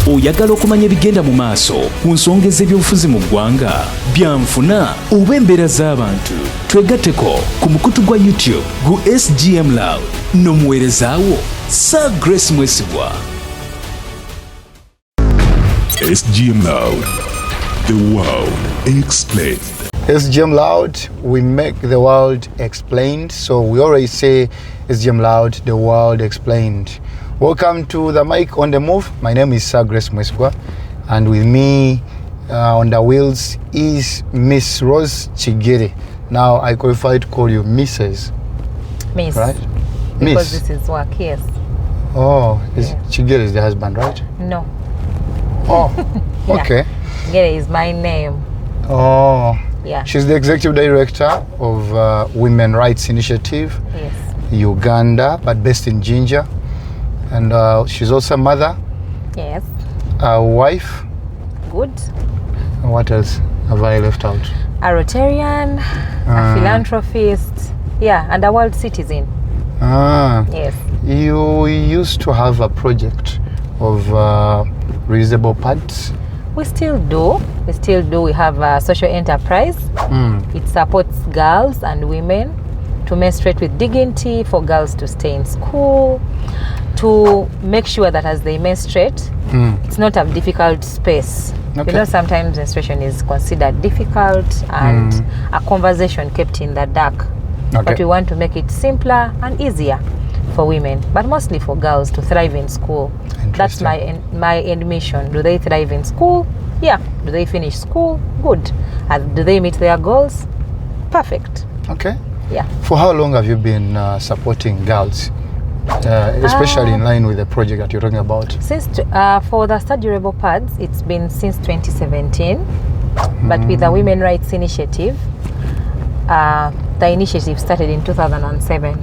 Oyagala okumanya ebigenda mu maaso ku nsonga ez'ebyobufuzi mu ggwanga, byanfuna oba embeera z'abantu, twegatteko ku mukutu gwa YouTube gu SGM Loud n'omuweerezaawo Sir Grace Mwesigwa. SGM Loud, the world explained. SGM Loud, we make the world explained. So we always say SGM Loud, the world explained. Welcome to the mic on the move. My name is Sir Grace Mwesigwa, and with me on the wheels is Miss Rose Chigere. Now I qualify to call you Mrs. Miss. Right? Because Miss. this is work, yes. Oh, is Yeah. Chigere is the husband, right? No. Oh, Yeah. okay. Chigere is my name. Oh, Yeah. she's the executive director of Women Rights Initiative, Yes. Uganda, but based in Jinja. And she's also a mother, Yes. a wife. Good. And what else have I left out? A Rotarian, a philanthropist. Yeah, and a world citizen. Yes. You used to have a project of reusable pads. We still do. We still do. We have a social enterprise. It supports girls and women to menstruate with dignity, for girls to stay in school, to make sure that as they menstruate, it's not a difficult space. Okay. You know, sometimes menstruation is considered difficult and a conversation kept in the dark. Okay. But we want to make it simpler and easier for women, but mostly for girls to thrive in school. That's my end mission. Do they thrive in school? Yeah. Do they finish school? Good. And do they meet their goals? Perfect. Okay. Yeah. For how long have you been supporting girls, especially in line with the project that you're talking about? Since for the Star Durable Pads, it's been since 2017, but with the Women Rights Initiative, the initiative started in 2007.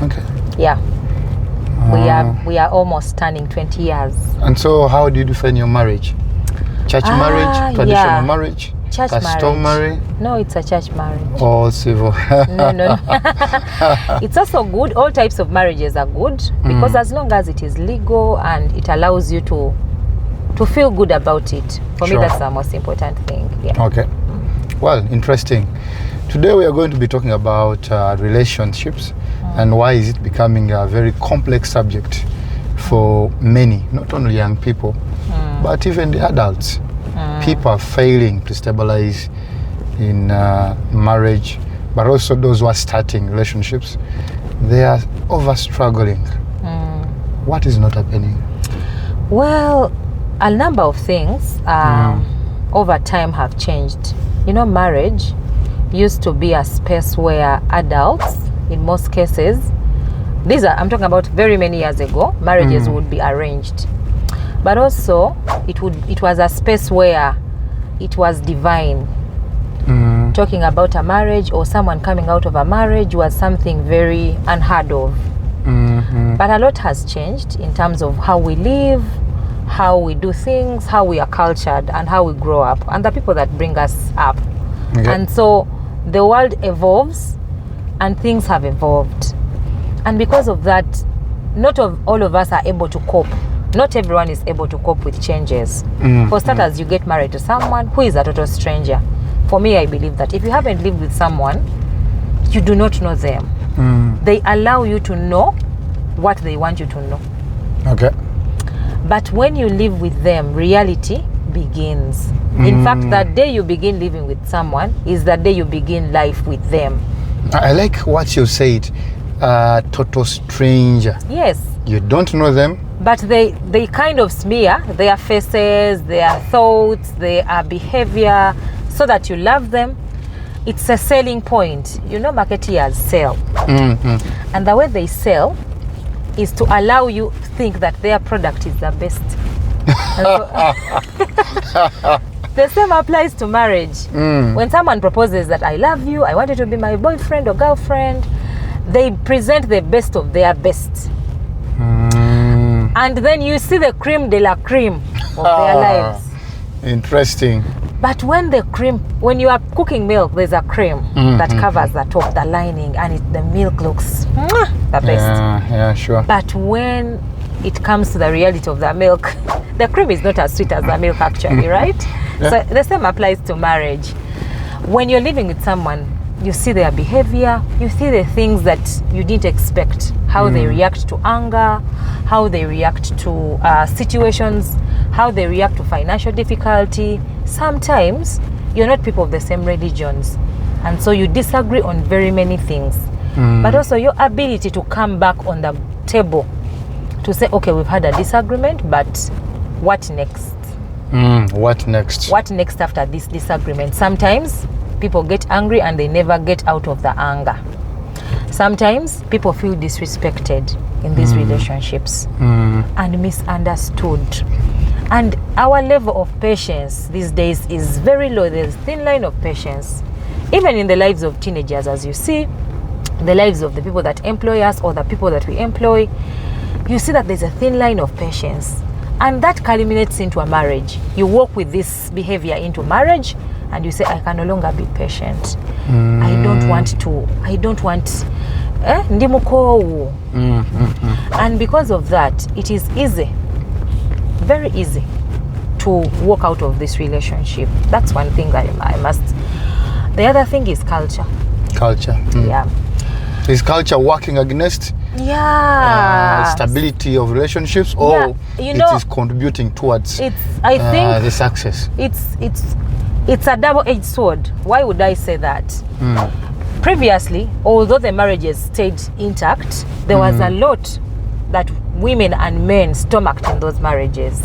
Okay. Yeah. We are almost turning 20 years. And so how do you define your marriage? Church marriage, traditional yeah. marriage, Church customary, No, it's a church marriage. or civil? No. It's also good. All types of marriages are good because as long as it is legal and it allows you to feel good about it. For Sure. me, that's the most important thing. Yeah. Okay. Well, interesting. Today we are going to be talking about relationships and why is it becoming a very complex subject for many, not only young people, but even the adults. People are failing to stabilize in marriage, but also those who are starting relationships, they are over struggling. What is not happening? Well, a number of things over time have changed. You know, marriage used to be a space where adults, in most cases, I'm talking about very many years ago, marriages would be arranged. But also, it was a space where it was divine. Talking about a marriage or someone coming out of a marriage was something very unheard of. But a lot has changed in terms of how we live, how we do things, how we are cultured, and how we grow up, and the people that bring us up. Okay. And so the world evolves and things have evolved. And because of that, not all of us are able to cope. Not everyone is able to cope with changes. For starters, you get married to someone who is a total stranger. For me, I believe that if you haven't lived with someone, you do not know them. They allow you to know what they want you to know. Okay. But when you live with them, reality begins. In fact, that day you begin living with someone is the day you begin life with them. I like what you said, total stranger. Yes. You don't know them. But they kind of smear their faces, their thoughts, their behavior, so that you love them. It's a selling point. You know, marketeers sell. And the way they sell is to allow you to think that their product is the best. The same applies to marriage. When someone proposes that I love you, I want you to be my boyfriend or girlfriend, they present the best of their best. And then you see the creme de la creme of their lives. Interesting. But when you are cooking milk, there's a cream that covers the top, the lining, and the milk looks the best. Yeah, sure. But when it comes to the reality of the milk, the cream is not as sweet as the milk actually, right? Yeah. So the same applies to marriage. When you're living with someone, you see their behavior, you see the things that you didn't expect, how they react to anger, how they react to situations, how they react to financial difficulty. Sometimes you're not people of the same religions, and so you disagree on very many things. But also your ability to come back on the table to say, okay, we've had a disagreement, but what next? What next? What next after this disagreement? Sometimes people get angry and they never get out of the anger. Sometimes people feel disrespected in these relationships and misunderstood. And our level of patience these days is very low. There's a thin line of patience. Even in the lives of teenagers, as you see, the lives of the people that employ us or the people that we employ, you see that there's a thin line of patience. And that culminates into a marriage. You walk with this behavior into marriage and you say, I can no longer be patient. I don't want ndi mukowu. And because of that, it is easy, very easy to walk out of this relationship. That's one thing I must. The other thing is culture. Culture. Yeah. Is culture working against stability of relationships, or it is contributing towards I think the success? It's a double-edged sword. Why would I say that? Previously, although the marriages stayed intact, there was a lot that women and men stomached in those marriages.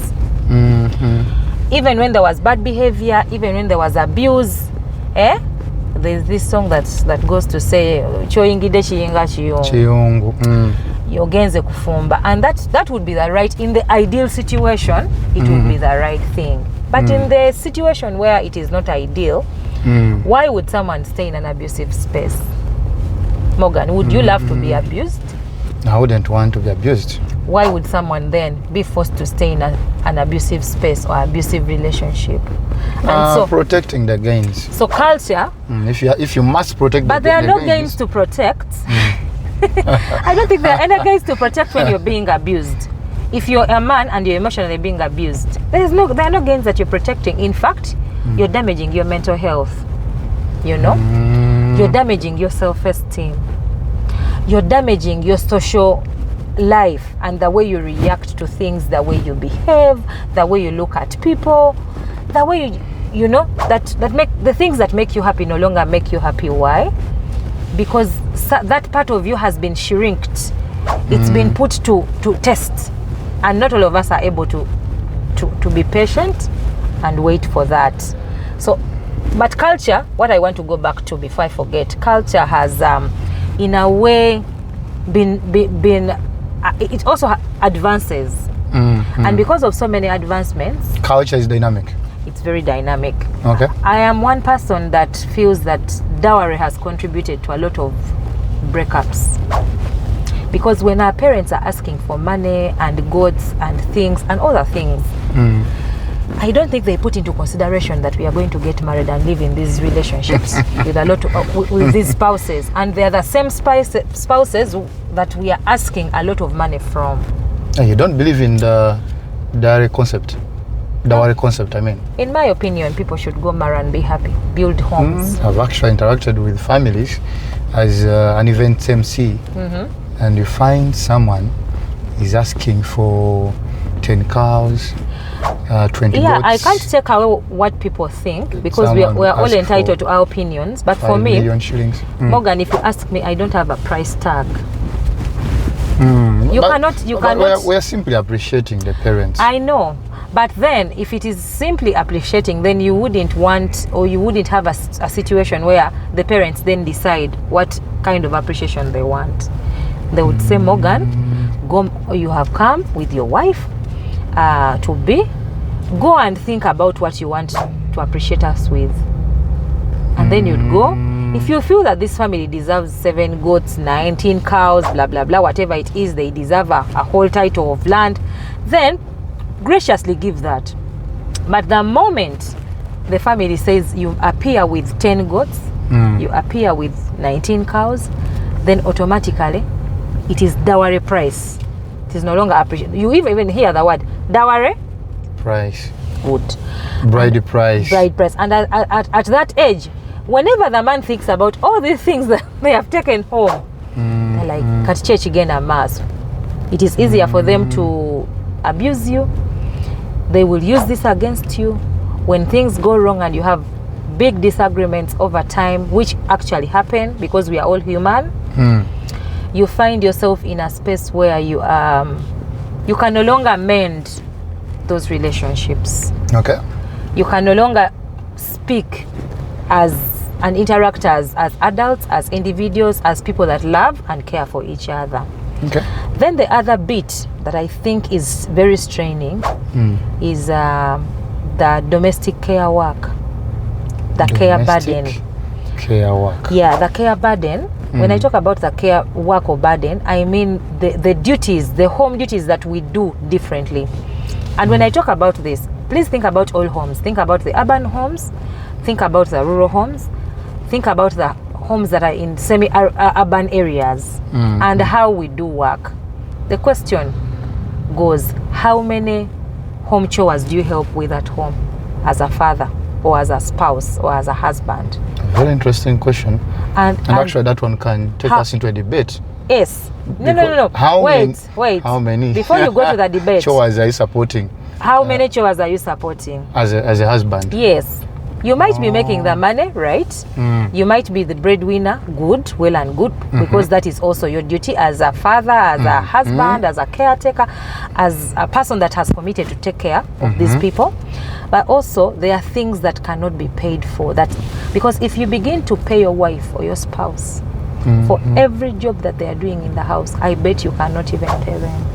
Even when there was bad behavior, even when there was abuse, there's this song that goes to say choyingide chiyinga chiyungu yogenze kufumba, and that would be the right, in the ideal situation it would be the right thing. But in the situation where it is not ideal, why would someone stay in an abusive space? Morgan, would you love to be abused? I wouldn't want to be abused. Why would someone then be forced to stay in an abusive space or abusive relationship? And so protecting the gains. So culture. If you must protect, but there are no gains to protect. I don't think there are any gains to protect when you're being abused. If you're a man and you're emotionally being abused, there are no gains that you're protecting. In fact, you're damaging your mental health. You know, you're damaging your self-esteem. You're damaging your social life and the way you react to things, the way you behave, the way you look at people, the way you know that make the things that make you happy no longer make you happy. Why? Because that part of you has been shrinked. It's been put to test, and not all of us are able to be patient and wait for that. So, but culture, what I want to go back to before I forget, culture has in a way been it also advances, and because of so many advancements, culture is dynamic. It's very dynamic. Okay. I am one person that feels that dowry has contributed to a lot of breakups, because when our parents are asking for money and goods and things and other things, I don't think they put into consideration that we are going to get married and live in these relationships with a lot of, with these spouses, and they are the same spouses that we are asking a lot of money from. And you don't believe in the dowry concept? Dowry concept, I mean. In my opinion, people should go marry and be happy, build homes. I've actually interacted with families as an event MC, and you find someone is asking for 10 cows, 20 goats. I can't take away what people think, because we are all entitled to our opinions. But for me, 5 million shillings. Morgan, if you ask me, I don't have a price tag. You cannot. We're simply appreciating the parents. I know. But then, if it is simply appreciating, then you wouldn't want, or you wouldn't have a situation where the parents then decide what kind of appreciation they want. They would say, Morgan, go, you have come with your wife to be. Go and think about what you want to appreciate us with. And then you'd go. If you feel that this family deserves 7 goats, 19 cows, blah, blah, blah, whatever it is, they deserve a whole title of land, then graciously give that. But the moment the family says you appear with 10 goats, you appear with 19 cows, then automatically it is dowry price. It is no longer appreciated. You even hear the word dowry Price. good. Bride price. Bride price. And at that age, whenever the man thinks about all these things that they have taken home, they're like, kat church again a mass. It is easier for them to abuse you. They will use this against you. When things go wrong and you have big disagreements over time, which actually happen because we are all human, you find yourself in a space where you can no longer mend those relationships. Okay. You can no longer speak as and interact as adults, as individuals, as people that love and care for each other. Okay. Then the other bit that I think is very straining is the domestic care work, the care burden. Care work. Yeah, the care burden. When I talk about the care work or burden, I mean the duties, the home duties that we do differently. And when I talk about this, please think about all homes. Think about the urban homes, think about the rural homes, think about the homes that are in semi-urban areas and how we do work. The question goes, how many home chores do you help with at home as a father or as a spouse or as a husband? Very interesting question. And actually that one can take us into a debate. Yes. No. Wait. How many? Before you go to the debate. Chores are you supporting? How many chores are you supporting? As a husband? Yes. You might be making the money, right? You might be the breadwinner, good, well and good, because that is also your duty as a father, as a husband, as a caretaker, as a person that has committed to take care of these people. But also, there are things that cannot be paid for. That because if you begin to pay your wife or your spouse for every job that they are doing in the house, I bet you cannot even pay them.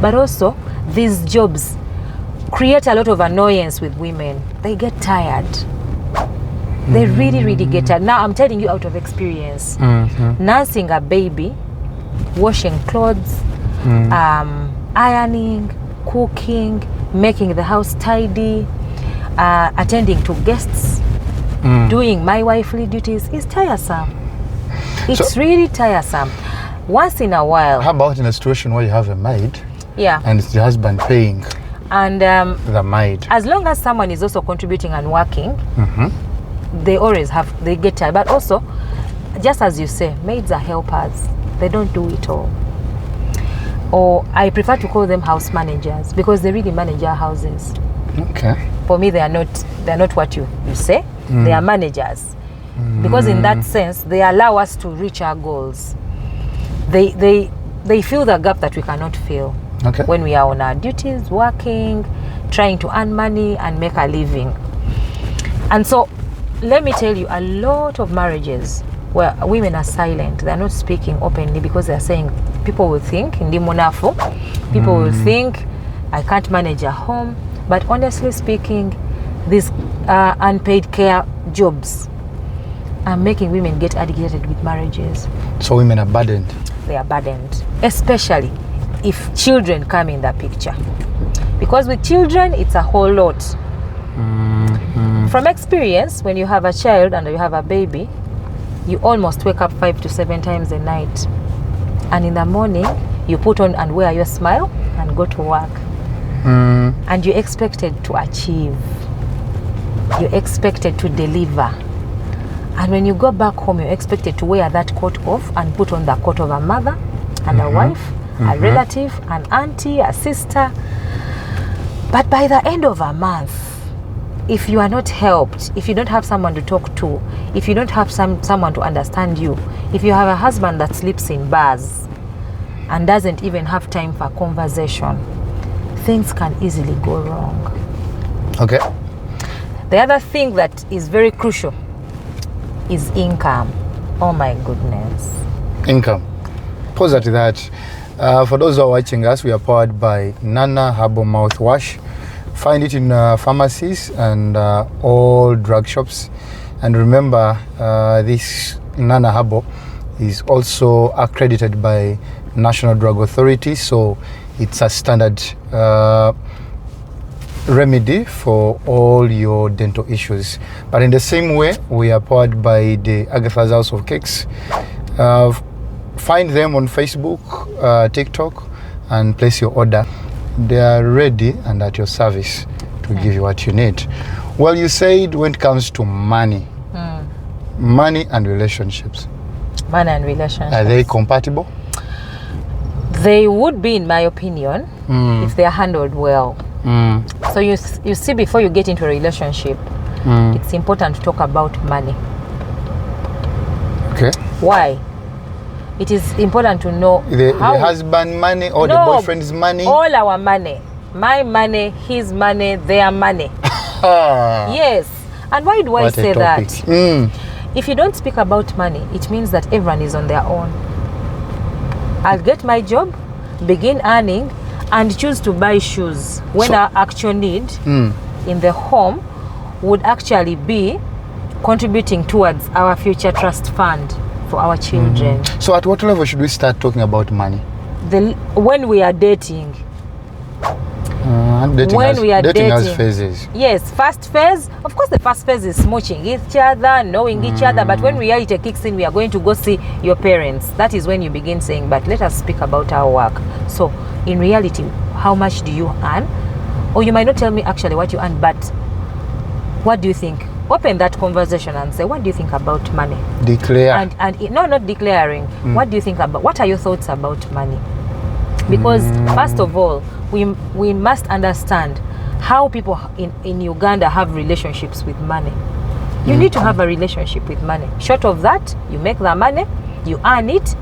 But also, these jobs create a lot of annoyance with women. They get tired. They really get tired. Now I'm telling you out of experience. Nursing a baby, washing clothes, ironing, cooking, making the house tidy, attending to guests, doing my wifely duties is tiresome. It's really tiresome. Once in a while. How about in a situation where you have a maid? Yeah. And it's the husband paying and the maid. As long as someone is also contributing and working, they get tired. But also, just as you say, maids are helpers. They don't do it all. Or I prefer to call them house managers because they really manage our houses. Okay. For me, they're not what you say. They are managers. Because in that sense, they allow us to reach our goals. They fill the gap that we cannot fill. Okay. When we are on our duties, working, trying to earn money and make a living. And so, let me tell you, a lot of marriages where women are silent, they're not speaking openly because they're saying, people will think, ndi munafu, people will think, I can't manage a home. But honestly speaking, these unpaid care jobs are making women get agitated with marriages. So women are burdened? They are burdened, especially if children come in the picture. Because with children, it's a whole lot. From experience, when you have a child and you have a baby, you almost wake up 5 to 7 times a night. And in the morning, you put on and wear your smile and go to work. And you're expected to achieve. You're expected to deliver. And when you go back home, you're expected to wear that coat off and put on the coat of a mother and a wife, a relative, an auntie, a sister. But by the end of a month, if you are not helped, if you don't have someone to talk to, if you don't have someone to understand you, if you have a husband that sleeps in bars and doesn't even have time for conversation, things can easily go wrong. Okay. The other thing that is very crucial is income. Oh my goodness. Income. Pause at that. For those who are watching us, we are powered by Nana Herbal Mouthwash. Find it in pharmacies and all drug shops. And remember, this Nana Herbal is also accredited by National Drug Authority, so it's a standard remedy for all your dental issues. But in the same way, we are powered by the Agatha's House of Cakes. Find them on Facebook, TikTok, and place your order. They are ready and at your service to give you what you need. Well, you said when it comes to money, money and relationships, are they compatible? They would be, in my opinion, if they are handled well. So you see, before you get into a relationship, it's important to talk about money. Okay. Why? It is important to know the husband money or the boyfriend's money? All our money. My money, his money, their money. Yes. And why do I say that? If you don't speak about money, it means that everyone is on their own. I'll get my job, begin earning, and choose to buy shoes when our actual need in the home would actually be contributing towards our future trust fund for our children. So at what level should we start talking about money? When we are dating. Dating has phases. Yes, first phase, of course the first phase is smooching each other, knowing each other, but when reality kicks in, we are going to go see your parents. That is when you begin saying, but let us speak about our work. So in reality, how much do you earn? Or you might not tell me actually what you earn, but what do you think? Open that conversation and say, what do you think about money? Declare. No, not declaring. What do you think about, what are your thoughts about money? Because first of all, we must understand how people in Uganda have relationships with money. You need to have a relationship with money. Short of that, you make the money, you earn it,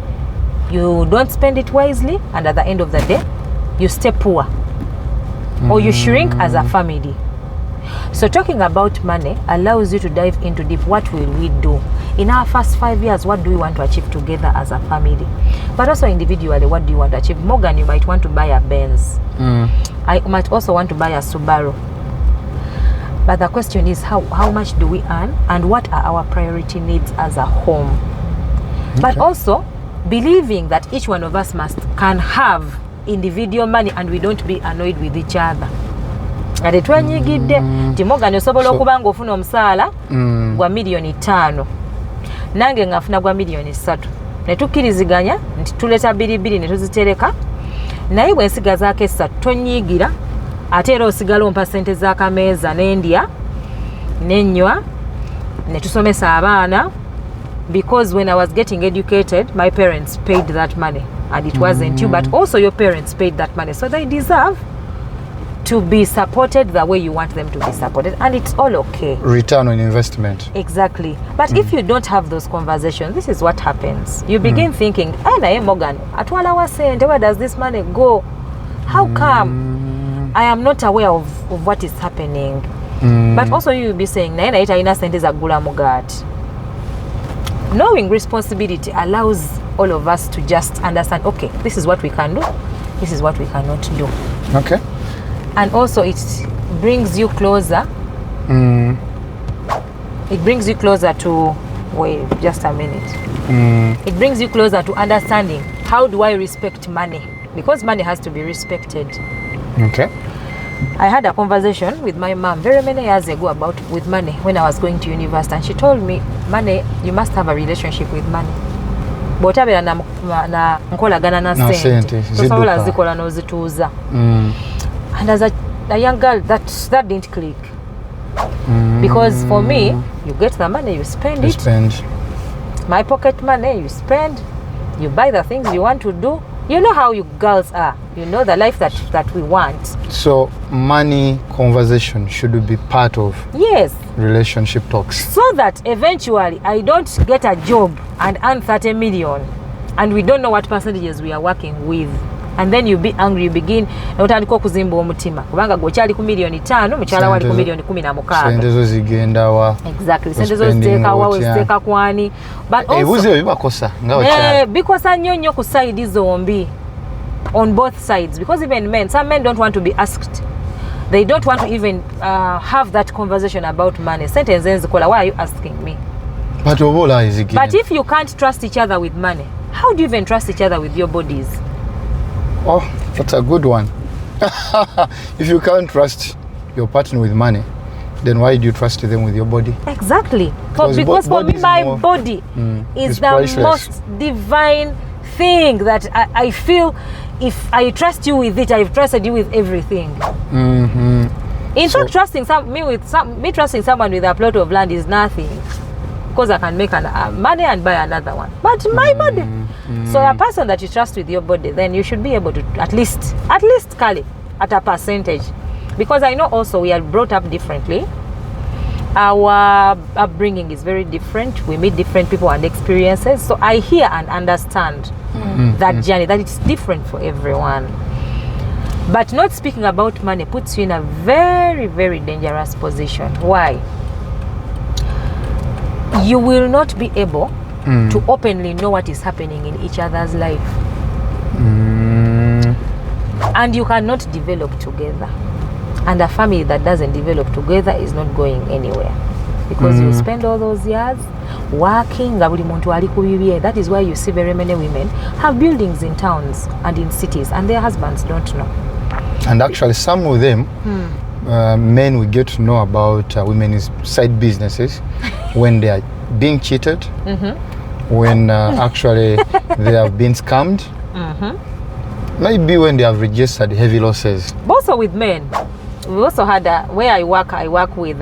you don't spend it wisely, and at the end of the day, you stay poor. Or you shrink as a family. So talking about money allows you to dive into deep. What will we do? In our first 5 years, what do we want to achieve together as a family? But also individually, what do you want to achieve? Morgan, you might want to buy a Benz. I might also want to buy a Subaru. But the question is, how much do we earn? And what are our priority needs as a home? Okay. But also, believing that each one of us can have individual money and we don't be annoyed with each other. Ate twanyigidde nti Morgan osobola okuba nga ofuna omusaala gwa miliyoni 5 nange ngafuna gwa miliyoni 3 ne tukkiriziganya nti tuleta bilibili ne tuzitereka naye bwe nsigazaako 3 tonyigira ate era osigala ompa ssente z'akameeza n'endya n'ennywa ne tusomesa abaana, because when I was getting educated my parents paid that money and it wasn't you, but also your parents paid that money, so they deserve to be supported the way you want them to be supported, and it's all okay. Return on investment. Exactly. But if you don't have those conversations, this is what happens. You begin thinking, hey, Morgan, atwala wa sente, where does this money go? How come I am not aware of what is happening? But also you will be saying, naye naita ina sente za gula mugati. Knowing responsibility allows all of us to just understand, okay, this is what we can do, this is what we cannot do. Okay. And also it brings you closer. It brings you closer to, wait, just a minute. It brings you closer to understanding, how do I respect money? Because money has to be respected. Okay. I had a conversation with my mom very many years ago about with money when I was going to university, and she told me, money, you must have a relationship with money. Botabera na nkolagana na sente. Tosobola zikola n'ozituuza. And as a young girl, that didn't click. Because for me, you get the money, you spend it. My pocket money, you spend. You buy the things you want to do. You know how you girls are. You know the life that we want. So money conversation should be part of relationship talks. So that eventually I don't get a job and earn 30 million and we don't know what percentages we are working with. And then you be angry, you begin n'otandika okuzimba omutima kubanga gwokyali ku miliyoni 5 mukyala wali ku miliyoni 16. Sente zo zigenda wa. Exactly. Sente zo ziteeka wa, ziteeka kwani. But also ebuze bibakosa nga okyala. Bikosa nnyo ku side zombi, on both sides, because even men, some men don't want to be asked. They don't want to even have that conversation about money. Sente zikola, why are you asking me? But obola is again. But if you can't trust each other with money, how do you even trust each other with your bodies? Oh, that's a good one. If you can't trust your partner with money, then why do you trust them with your body? Exactly. Because Because for body me, is my more- body it's is the priceless. most divine thing that I feel. If I trust you with it, I've trusted you with everything. In fact, trusting me trusting someone with a plot of land is nothing, because I can make money and buy another one. But my body. So a person that you trust with your body, then you should be able to at least Kali, at a percentage, because I know also we are brought up differently. Our upbringing is very different. We meet different people and experiences. So I hear and understand that journey, that it's different for everyone. But not speaking about money puts you in a very, very dangerous position. Why? You will not be able to openly know what is happening in each other's life. And you cannot develop together. And a family that doesn't develop together is not going anywhere. Because you spend all those years working. That is why you see very many women have buildings in towns and in cities, and their husbands don't know. And actually, some of them, men, we get to know about women's side businesses when they are being cheated, when actually they have been scammed, maybe when they have registered heavy losses. Also with men. We also had where I work with,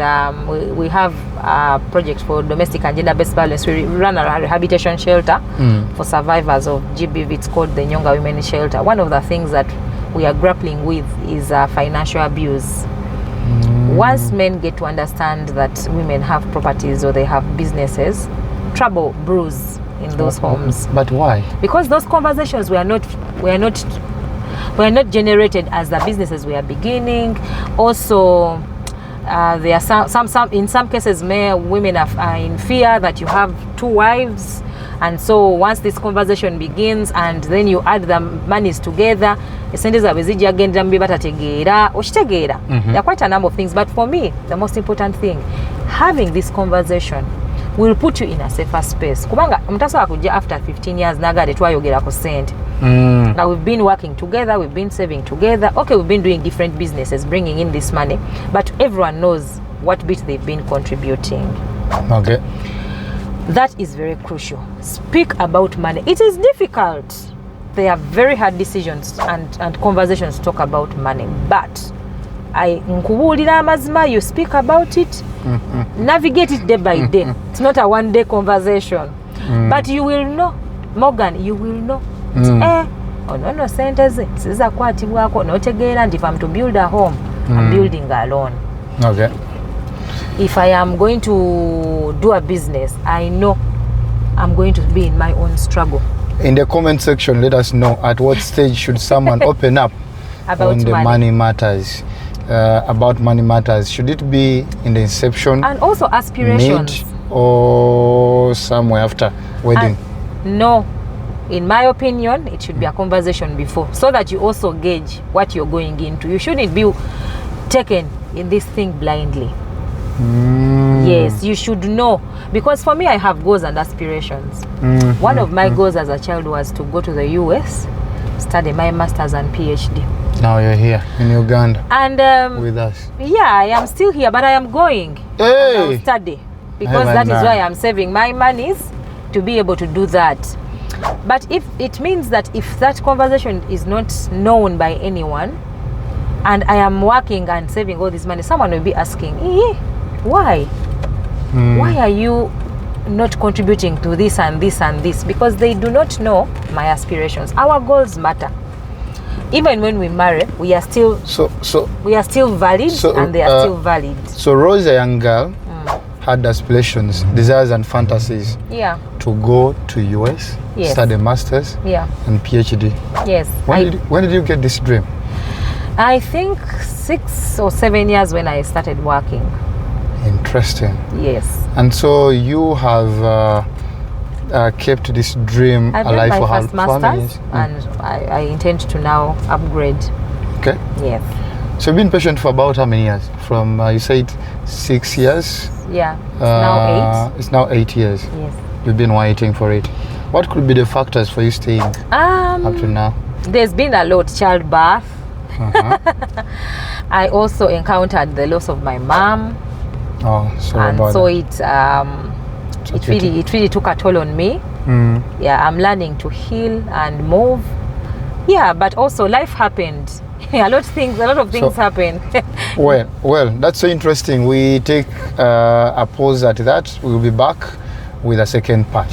we have a project for domestic and gender-based violence. We run a rehabilitation shelter for survivors of GBV. It's called the Nyonga Women Shelter. One of the things that we are grappling with is financial abuse. Once men get to understand that women have properties or they have businesses, trouble brews in those homes. But why? Because those conversations were not generated as the businesses were beginning. Also, there are some in some cases, women are in fear that you have two wives, and so once this conversation begins, and then you add the monies together, there are quite a number of things. But for me, the most important thing, having this conversation will put you in a safer space. Kubanga mtaso akuja after 15 years nagade twayogera ku sente. Now we've been working together, we've been saving together. Okay, we've been doing different businesses, bringing in this money, but everyone knows what bit they've been contributing. Okay. That is very crucial. Speak about money. It is difficult. They are very hard decisions and conversations to talk about money, but you speak about it, navigate it day by day. It's not a one-day conversation, but you will know, Morgan, you will know. No sentence. If I'm to build a home, I'm building alone. Okay. If I am going to do a business, I know I'm going to be in my own struggle. In the comment section, let us know at what stage should someone open up About on the money. money matters. About money matters. Should it be in the inception, And also aspirations. mid, or somewhere after wedding? No, in my opinion, it should be a conversation before, so that you also gauge what you're going into. You shouldn't be taken in this thing blindly. Yes, you should know, because for me, I have goals and aspirations. One of my goals as a child was to go to the US, study my master's and PhD. Now you're here in Uganda And with us. yeah, I am still here, but I am going. And I'll Hey! study, because Hey, that is man. why I'm saving my monies to be able to do that. But if it means that if that conversation is not known by anyone, and I am working and saving all this money, someone will be asking, why? Why are you not contributing to this and this and this? Because they do not know my aspirations. Our goals matter. Even when we marry, we are still valid, and they are still valid. So Rose, a young girl, had aspirations, desires and fantasies Yeah. to go to US, Yes. study masters Yeah. and PhD. Yes. When did you get this dream? I think 6 or 7 years when I started working. Interesting. Yes. And so you have kept this dream I've done alive my for first how many master's, years? and I intend to now upgrade. Okay. Yes. So you've been patient for about how many years? From you said 6 years. Yeah. It's now 8. It's now 8 years. Yes. You've been waiting for it. What could be the factors for you staying up to now? There's been a lot, childbirth. I also encountered the loss of my mom, Oh, sorry and about so that. it really took a toll on me. Yeah, I'm learning to heal and move. Yeah, but also life happened. A lot of things happen. Well, that's so interesting. We take a pause at that. We'll be back with a second part.